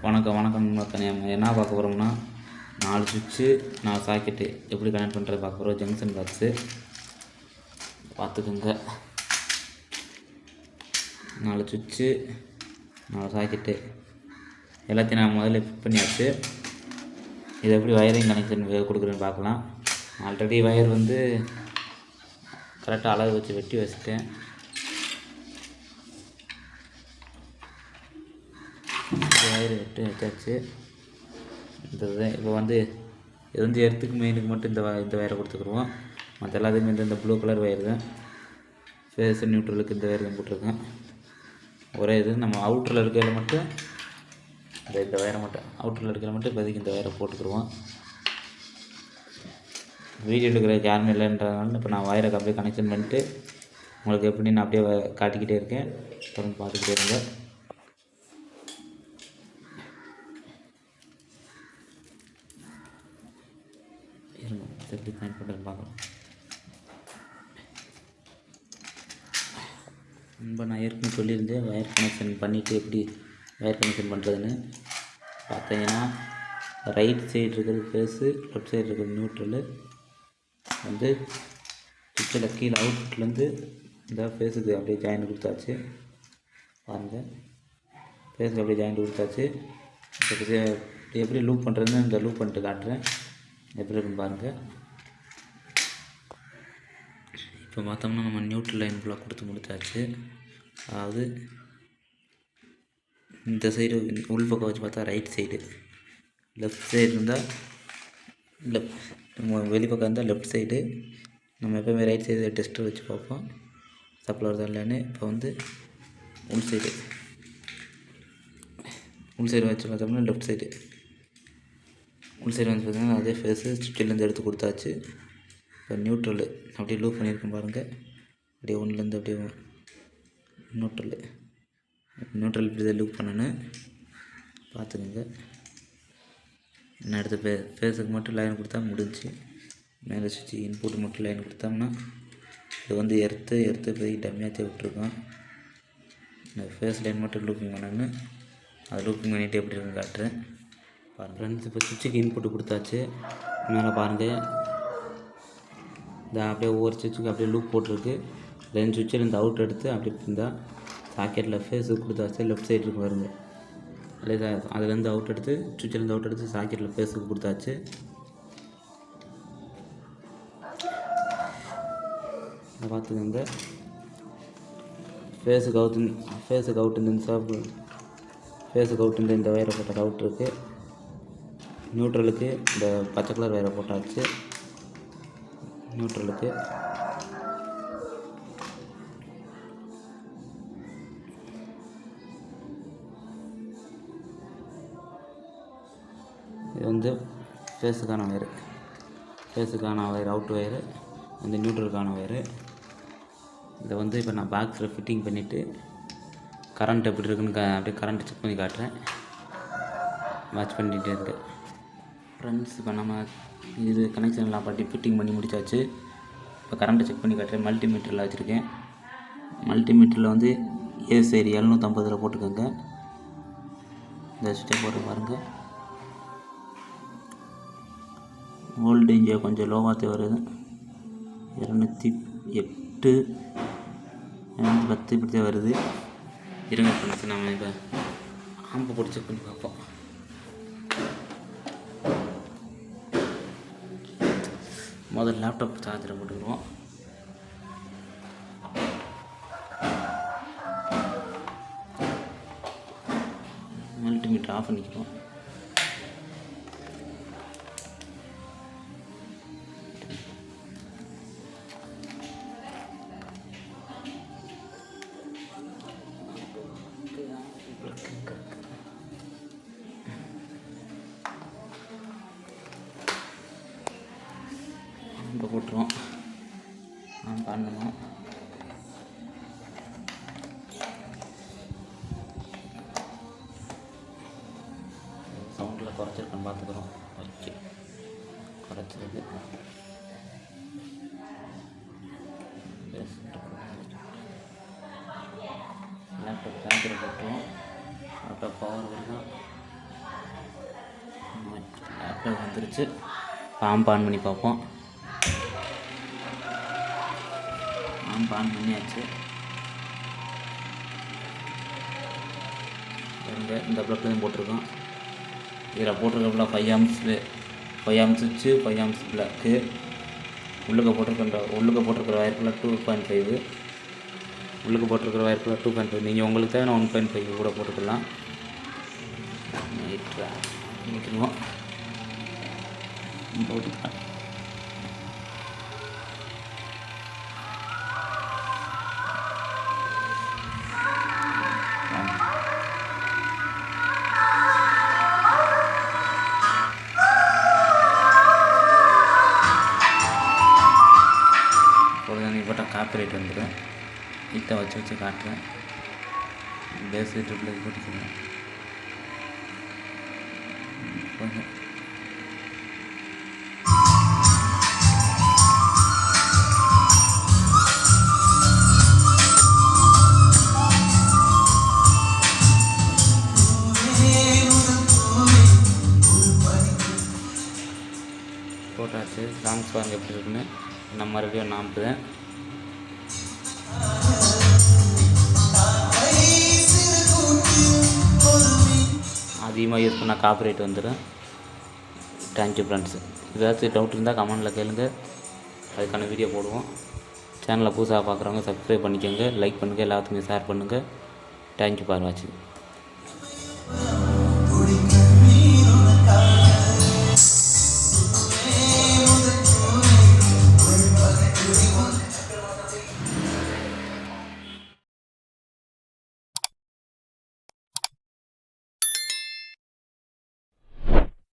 வணக்கம் மக்களே. நம்ம என்ன பார்க்க போகிறோம்னா 4 சுவிட்சு 4 சாக்கெட்டு எப்படி கனெக்ட் பண்ணுறது பார்க்க போகிறோம். ஜங்ஷன் பாக்ஸு பார்த்துக்கோங்க. 4 சுவிட்சு 4 சாக்கெட்டு எல்லாத்தையும் நான் முதல்ல ஃபிட் பண்ணியாச்சு. இது எப்படி வயரிங் கனெக்ஷன் கொடுக்குறேன்னு பார்க்கலாம். ஆல்ரெடி வயர் வந்து கரெக்டாக அளவு வச்சு வெட்டி வச்சுட்டேன். வயர் வெட்டி வச்சாச்சு. இந்த இப்போ வந்து இது வந்து எர்த்துக்கு மெயினுக்கு மட்டும் இந்த வயரை கொடுத்துக்குருவோம். மற்ற எல்லாத்துக்குமே இந்த ப்ளூ கலர் வயர் தான். ஃபேஸ் நியூட்ரலுக்கு இந்த வயர் தான் போட்டிருக்கேன். ஒரே இது நம்ம அவுட்டரில் இருக்கிறத மட்டும் இந்த வயரை மட்டும் அவுட்டரில் இருக்கிறத மட்டும் இப்போதைக்கு இந்த வயரை போட்டுக்குருவோம். வீடியோ எடுக்கிறதுக்கு யாருமே இல்லைன்றதுனால இப்போ நான் வயரை அப்படியே கனெக்ஷன் பண்ணிட்டு உங்களுக்கு எப்படி நான் அப்படியே காட்டிக்கிட்டே இருக்கேன். தொடர்ந்து பார்த்துக்கிட்டே இருங்க. எப்படி கனெக்ட் பண்ணுறது பார்க்கலாம். ரொம்ப நான் ஏற்கனவே சொல்லியிருந்தேன் வயர் கனெக்ஷன் பண்ணிவிட்டு எப்படி வயர் கனெக்ஷன் பண்ணுறதுன்னு. பார்த்தீங்கன்னா ரைட் சைடு இருக்கிறது ஃபேஸு, லெஃப்ட் சைடு இருக்கிறது நியூட்ரலு. வந்து சுவிட்சில் கீழே அவுட்புட்லேருந்து இந்த ஃபேஸுக்கு அப்படியே ஜாயிண்ட் கொடுத்தாச்சு. பாருங்கள், ஃபேஸுக்கு அப்படியே ஜாயிண்ட் கொடுத்தாச்சு. இப்போ எப்படி லூப் பண்ணுறதுன்னு இந்த லூப் பண்ணிட்டு காட்டுறேன். எப்படி இருக்குன்னு பாருங்கள். இப்போ பார்த்தோம்னா நம்ம நியூட்ரல் லைன் ஃபுல்லாக கொடுத்து முடிச்சாச்சு. அதாவது இந்த சைடு உள் பக்கம் வச்சு பார்த்தா ரைட் சைடு, லெஃப்ட் சைடு இருந்தால் வெளிப்பக்கம் இருந்தால் லெஃப்ட் சைடு. நம்ம எப்போயுமே ரைட் சைடு டெஸ்ட்டர் வச்சு பார்ப்போம் சப்ளை வருதா இல்லைன்னு. இப்போ வந்து உள் சைடு வச்சு பார்த்தோம்னா லெஃப்ட் சைடு, உள் சைடு வந்து பார்த்தீங்கன்னா அதே ஃபேஸு ஸ்டில்லேருந்து எடுத்து கொடுத்தாச்சு. இப்போ நியூட்ரலு அப்படியே லூப் பண்ணியிருக்கேன் பாருங்கள். அப்படியே ஒன்றுலேருந்து அப்படியே நியூட்ரல் இப்படி தான் லூப் பண்ணணும், பார்த்துக்கோங்க. இன்னும் அடுத்து ஃபேஸுக்கு மட்டும் லைன் கொடுத்தா முடிஞ்சு. மேலே சுவிட்சு இன்புட் மட்டும் லைன் கொடுத்தோம்னா இது வந்து எர்த்து போய் டம்மியாக விட்டுருக்கோம். இந்த ஃபேஸ் லைன் மட்டும் லூப்பிங் பண்ணணுன்னு அதை லூப்பிங் பண்ணிவிட்டு எப்படி இருக்குன்னு காட்டுறேன் பாருங்கள். ஃப்ரெண்ட்ஸ், இப்போ சுவிட்சுக்கு இன்புட்டு கொடுத்தாச்சு. மேலே பாருங்கள், இந்த அப்படியே ஒவ்வொரு சுவிட்சுக்கு அப்படியே லூப் போட்டிருக்கு. 2 சுவிட்சில் இந்த அவுட் எடுத்து அப்படியே இருந்தால் சாக்கெட்டில் ஃபேஸுக்கு கொடுத்தாச்சு. லெஃப்ட் சைடு இருக்கு வருங்க இல்லை, அதுலேருந்து அவுட் எடுத்து சுவிட்சிலேருந்து அவுட் எடுத்து சாக்கெட்டில் ஃபேஸுக்கு கொடுத்தாச்சு. இதை பார்த்துக்கோங்க. ஃபேஸுக்கு அவுட் இந்த வயரை போட்ட அவுட் இருக்குது. நியூட்ரலுக்கு இந்த பச்சை கலர் வயரை போட்டாச்சு. நியூட்ரலுக்கு இது வந்து ஃபேஸுக்கான வயர் அவுட் வயரு, வந்து நியூட்ரலுக்கான வயரு. இதை வந்து இப்போ நான் பாக்ஸில் ஃபிட்டிங் பண்ணிவிட்டு கரண்ட் எப்படி இருக்குன்னு அப்படியே கரண்ட் செக் பண்ணி காட்டுறேன். வாட்ச் பண்ணிகிட்டே இருக்கேன் ஃப்ரெண்ட்ஸ். இப்போ நம்ம இது கனெக்ஷன்லாம் பாட்டி ஃபிட்டிங் பண்ணி முடிச்சாச்சு. இப்போ கரண்ட்டை செக் பண்ணி காட்டுறேன். மல்டிமீட்டரில் வச்சுருக்கேன். மல்டிமீட்டரில் வந்து ஏ சரி 750 போட்டுக்கோங்க. இந்த சுவிட்சை போட்டு பாருங்கள். வோல்டேஜ் கொஞ்சம் லோவாக வருது. 208 210 இப்படி தான் வருது. இருங்க ஃப்ரெண்ட்ஸ், நம்ம இப்போ ஆம்பை போட்டு செக் பண்ணி பார்ப்போம். முதல்ல லேப்டாப் சார்ஜரை போட்டுக்குருவோம். மல்டிமீட்டர் ஆஃப் பண்ணிக்கிறோம். இப்போ போட்டுருவோம். பண்ணணும். சவுண்டில் குறைச்சிருக்கேன்னு பார்த்துக்குறோம். ஓகே, குறைச்சிருக்கு. லேப்டாப் சார்ஜரை போட்டுருவோம். லேப்டாப் பவர் வரலாம். வந்துருச்சு. ஆன் பண்ணி பார்ப்போம். ஆன் பண்ணியாச்சு. இந்த ப்ளக் போட்டிருக்கோம். இதில் போட்டிருக்கல 5 ஆம்ஸ் சுவிட்சு, 5 ஆம்ஸ் ப்ளக்கு. உள்ளுக்க போட்டிருக்கிற வயர் ஃபுல்லாக 2.5. உள்ளுக்கு போட்டிருக்கிற வயர் ஃபுல்லாக 2.5. நீங்கள் உங்களுக்கு தேவையான 1.5 கூட போட்டுக்கலாம். நீட்டுருவோம் போட்டுக்கலாம். போட்டால் காப்பிரைட் வந்துடும். இதை வச்சு காட்டுறேன். பேஸ் ட்ரிப்பில் போட்டுக்கலாம். கொஞ்சம் போட்டாச்சு. சாங்ஸ் பாருங்கள் எப்படி இருக்குன்னு. நம்ம மறுபடியும் நாம்புதேன். அதிகமாக யூஸ் பண்ணால் காப்பிரைட் வந்துடும். Thank you friends. ஏதாச்சும் டவுட் இருந்தால் கமெண்டில் கேளுங்க, அதுக்கான வீடியோ போடுவோம். சேனலை புதுசாக பார்க்குறவங்க சப்ஸ்கிரைப் பண்ணிக்கோங்க, லைக் பண்ணுங்கள், எல்லாத்துக்குமே ஷேர் பண்ணுங்கள். தேங்க்யூ ஃபார் வாட்சிங்.